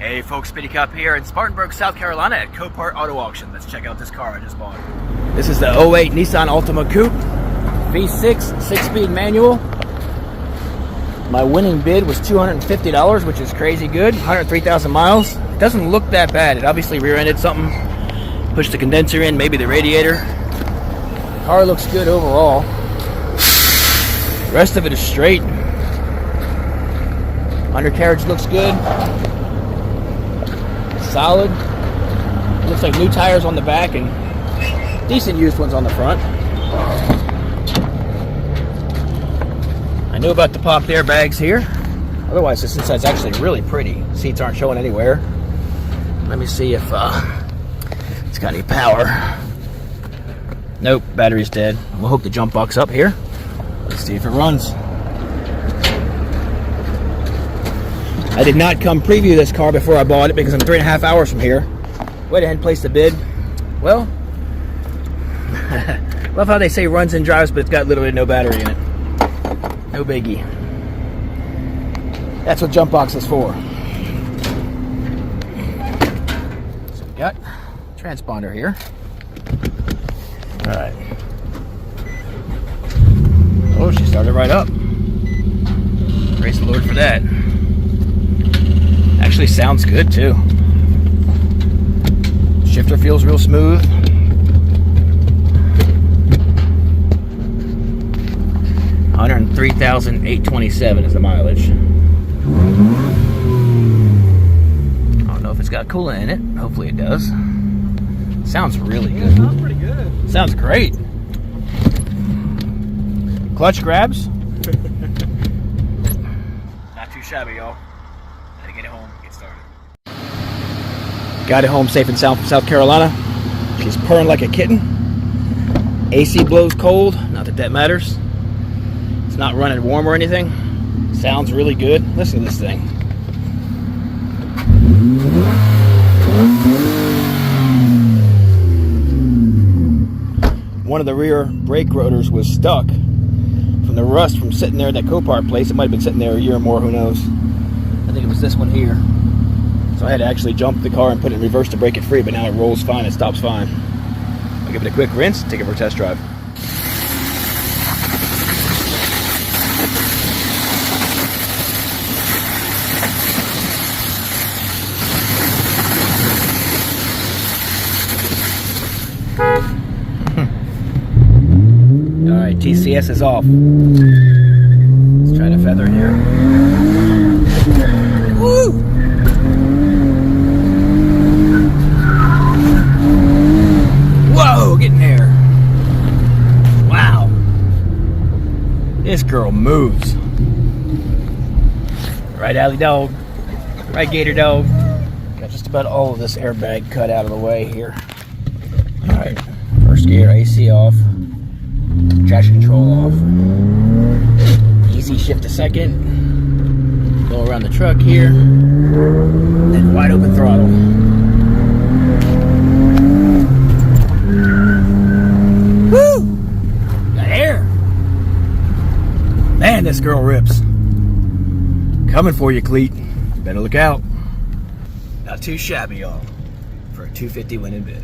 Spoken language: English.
Hey folks, SPD Cup here in Spartanburg, South Carolina at Copart Auto Auction. Let's check out this car I just bought. This is the 08 Nissan Altima Coupe, V6, 6-speed manual. My winning bid was $250, which is crazy good, 103,000 miles. It doesn't look that bad. It obviously rear-ended something, pushed the condenser in, maybe the radiator. The car looks good overall. The rest of it is straight. Undercarriage looks good. Solid. Looks like new tires on the back and decent used ones on the front. I knew about the popped airbags here. Otherwise, this inside's actually really pretty. Seats aren't showing anywhere. Let me see if it's got any power. Nope, battery's dead. We'll hook the jump box up here. Let's see if it runs. I did not come preview this car before I bought it because I'm 3.5 hours from here. Went ahead and placed a bid. Well, love how they say runs and drives, but it's got literally no battery in it. No biggie. That's what jump box is for. So we got transponder here. All right. Oh, she started right up. Praise the Lord for that. Actually sounds good too. Shifter feels real smooth. $103,827 is the mileage. I don't know if it's got coolant in it. Hopefully it does. Sounds really good. It sounds pretty good. Sounds great. Clutch grabs. Not too shabby, y'all. Had to get it home, get started. Got it home safe and sound from South Carolina. She's purring like a kitten. AC blows cold. Not that that matters. It's not running warm or anything. Sounds really good. Listen to this thing. One of the rear brake rotors was stuck from the rust from sitting there at that Copart place. It might have been sitting there a year or more, who knows. I think it was this one here. So I had to actually jump the car and put it in reverse to break it free, but now it rolls fine, it stops fine. I'll give it a quick rinse, take it for a test drive. Alright, TCS is off. Let's try to feather here. Woo! Whoa, getting there. Wow. This girl moves. Right, alley dog. Right, gator dog. Got just about all of this airbag cut out of the way here. Alright, first gear, AC off. Traction control off. Easy shift to second. Go around the truck here. Then wide open throttle. Woo! Got air. Man, this girl rips. Coming for you, Cleet. Better look out. Not too shabby, y'all, for a $250 winning bid.